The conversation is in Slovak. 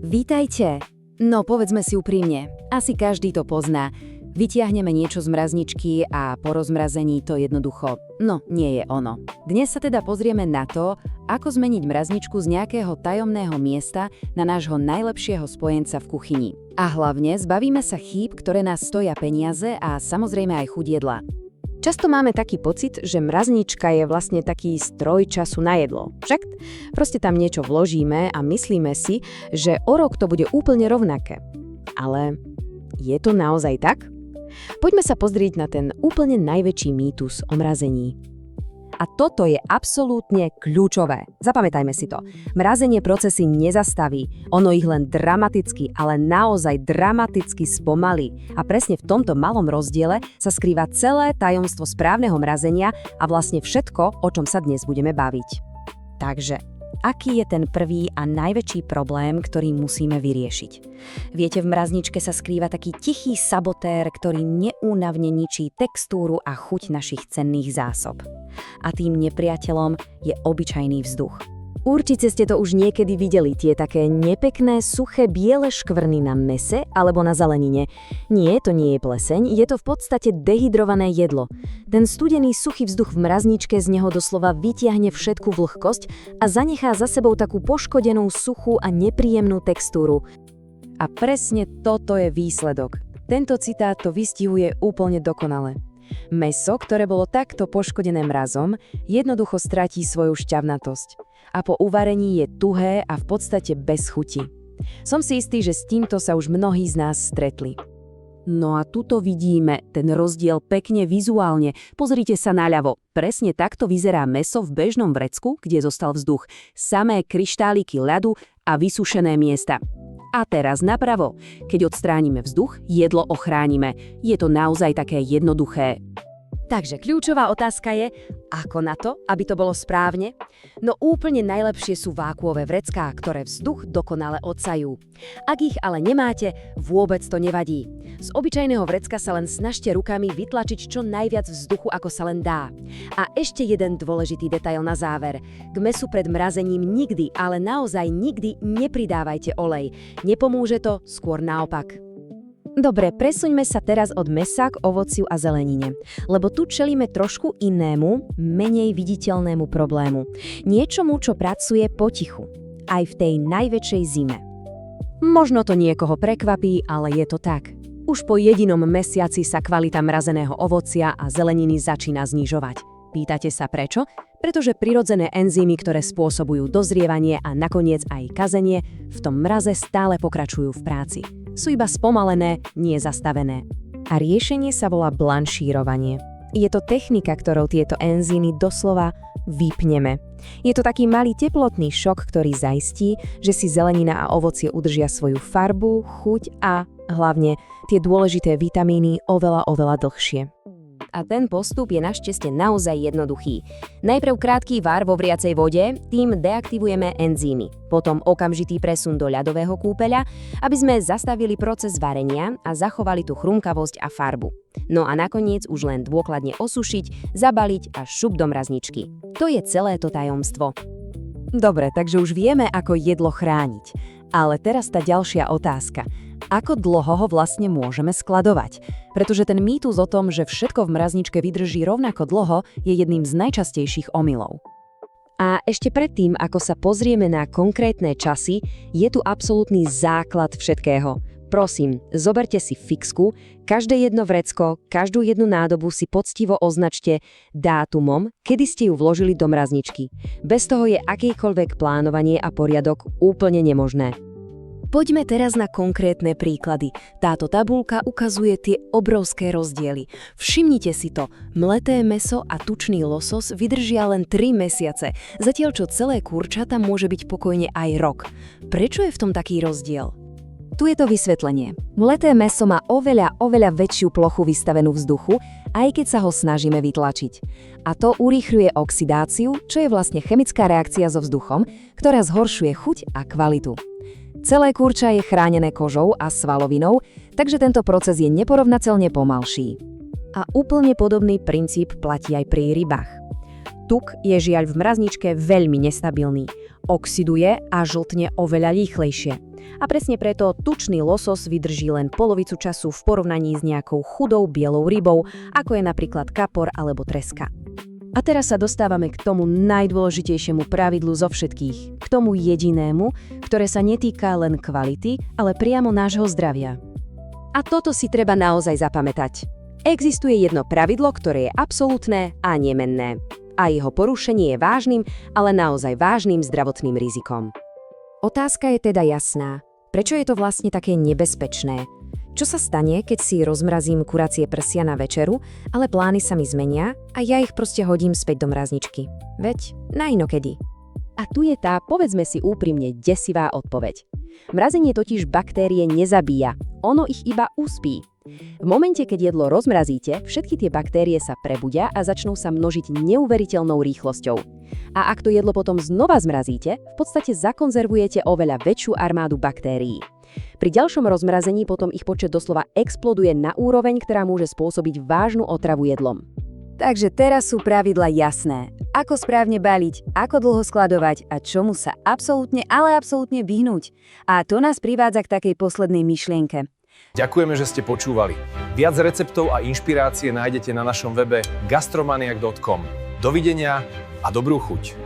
Vítajte! No povedzme si úprimne, asi každý to pozná. Vytiahneme niečo z mrazničky a po rozmrazení to jednoducho, nie je ono. Dnes sa teda pozrieme na to, ako zmeniť mrazničku z nejakého tajomného miesta na nášho najlepšieho spojenca v kuchyni. A hlavne zbavíme sa chýb, ktoré nás stoja peniaze a samozrejme aj chuť jedla. Často máme taký pocit, že mraznička je vlastne taký stroj času na jedlo. Však proste tam niečo vložíme a myslíme si, že o rok to bude úplne rovnaké. Ale je to naozaj tak? Poďme sa pozrieť na ten úplne najväčší mýtus o mrazení. A toto je absolútne kľúčové. Zapamätajme si to. Mrazenie procesy nezastaví. Ono ich len dramaticky, ale naozaj dramaticky spomalí. A presne v tomto malom rozdiele sa skrýva celé tajomstvo správneho mrazenia a vlastne všetko, o čom sa dnes budeme baviť. Takže, aký je ten prvý a najväčší problém, ktorý musíme vyriešiť? Viete, v mrazničke sa skrýva taký tichý sabotér, ktorý neúnavne ničí textúru a chuť našich cenných zásob. A tým nepriateľom je obyčajný vzduch. Určite ste to už niekedy videli, tie také nepekné, suché, biele škvrny na mese alebo na zelenine. Nie, to nie je pleseň, je to v podstate dehydrované jedlo. Ten studený, suchý vzduch v mrazničke z neho doslova vytiahne všetku vlhkosť a zanechá za sebou takú poškodenú, suchú a nepríjemnú textúru. A presne toto je výsledok. Tento citát to vystihuje úplne dokonale. Mäso, ktoré bolo takto poškodené mrazom, jednoducho stratí svoju šťavnatosť. A po uvarení je tuhé a v podstate bez chuti. Som si istý, že s týmto sa už mnohí z nás stretli. No a tuto vidíme ten rozdiel pekne vizuálne. Pozrite sa naľavo. Presne takto vyzerá mäso v bežnom vrecku, kde zostal vzduch. Samé kryštáliky ľadu a vysušené miesta. A teraz napravo. Keď odstránime vzduch, jedlo ochránime. Je to naozaj také jednoduché. Takže kľúčová otázka je, ako na to, aby to bolo správne? No úplne najlepšie sú vákuové vrecká, ktoré vzduch dokonale odsajú. Ak ich ale nemáte, vôbec to nevadí. Z obyčajného vrecka sa len snažte rukami vytlačiť čo najviac vzduchu, ako sa len dá. A ešte jeden dôležitý detail na záver. K mäsu pred mrazením nikdy, ale naozaj nikdy nepridávajte olej. Nepomôže to, skôr naopak. Dobre, presuňme sa teraz od mäsa k ovociu a zelenine, lebo tu čelíme trošku inému, menej viditeľnému problému. Niečomu, čo pracuje potichu, aj v tej najväčšej zime. Možno to niekoho prekvapí, ale je to tak. Už po jedinom mesiaci sa kvalita mrazeného ovocia a zeleniny začína znižovať. Pýtate sa prečo? Pretože prirodzené enzymy, ktoré spôsobujú dozrievanie a nakoniec aj kazenie, v tom mraze stále pokračujú v práci. Sú iba spomalené, nie zastavené. A riešenie sa volá blanšírovanie. Je to technika, ktorou tieto enzymy doslova vypneme. Je to taký malý teplotný šok, ktorý zaistí, že si zelenina a ovocie udržia svoju farbu, chuť a hlavne tie dôležité vitamíny oveľa dlhšie. A ten postup je našťastie naozaj jednoduchý. Najprv krátky var vo vriacej vode, tým deaktivujeme enzymy. Potom okamžitý presun do ľadového kúpeľa, aby sme zastavili proces varenia a zachovali tú chrumkavosť a farbu. No a nakoniec už len dôkladne osušiť, zabaliť a šup do mrazničky. To je celé to tajomstvo. Dobre, takže už vieme, ako jedlo chrániť. Ale teraz tá ďalšia otázka. Ako dlho ho vlastne môžeme skladovať? Pretože ten mýtus o tom, že všetko v mrazničke vydrží rovnako dlho, je jedným z najčastejších omylov. A ešte predtým, ako sa pozrieme na konkrétne časy, je tu absolútny základ všetkého. Prosím, zoberte si fixku, každé jedno vrecko, každú jednu nádobu si poctivo označte dátumom, kedy ste ju vložili do mrazničky. Bez toho je akýkoľvek plánovanie a poriadok úplne nemožné. Poďme teraz na konkrétne príklady. Táto tabuľka ukazuje tie obrovské rozdiely. Všimnite si to, mleté mäso a tučný losos vydržia len 3 mesiace, zatiaľ čo celé kurčata môže byť pokojne aj rok. Prečo je v tom taký rozdiel? Tu je to vysvetlenie. Mleté mäso má oveľa väčšiu plochu vystavenú vzduchu, aj keď sa ho snažíme vytlačiť. A to urýchľuje oxidáciu, čo je vlastne chemická reakcia so vzduchom, ktorá zhoršuje chuť a kvalitu. Celé kurča je chránené kožou a svalovinou, takže tento proces je neporovnateľne pomalší. A úplne podobný princíp platí aj pri rybách. Tuk je žiaľ v mrazničke veľmi nestabilný. Oxiduje a žltne oveľa rýchlejšie. A presne preto tučný losos vydrží len polovicu času v porovnaní s nejakou chudou bielou rybou, ako je napríklad kapor alebo treska. A teraz sa dostávame k tomu najdôležitejšiemu pravidlu zo všetkých, k tomu jedinému, ktoré sa netýka len kvality, ale priamo nášho zdravia. A toto si treba naozaj zapamätať. Existuje jedno pravidlo, ktoré je absolútne a nemenné. A jeho porušenie je vážnym, ale naozaj vážnym zdravotným rizikom. Otázka je teda jasná. Prečo je to vlastne také nebezpečné? Čo sa stane, keď si rozmrazím kuracie prsia na večeru, ale plány sa mi zmenia a ja ich proste hodím späť do mrazničky? Veď na inokedy. A tu je tá, povedzme si úprimne, desivá odpoveď. Mrazenie totiž baktérie nezabíja, ono ich iba uspí. V momente, keď jedlo rozmrazíte, všetky tie baktérie sa prebudia a začnú sa množiť neuveriteľnou rýchlosťou. A ak to jedlo potom znova zmrazíte, v podstate zakonzervujete oveľa väčšiu armádu baktérií. Pri ďalšom rozmrazení potom ich počet doslova exploduje na úroveň, ktorá môže spôsobiť vážnu otravu jedlom. Takže teraz sú pravidla jasné. Ako správne baliť, ako dlho skladovať a čomu sa absolútne, ale absolútne vyhnúť. A to nás privádza k takej poslednej myšlienke. Ďakujeme, že ste počúvali. Viac receptov a inšpirácie nájdete na našom webe gastromaniak.com. Dovidenia a dobrú chuť.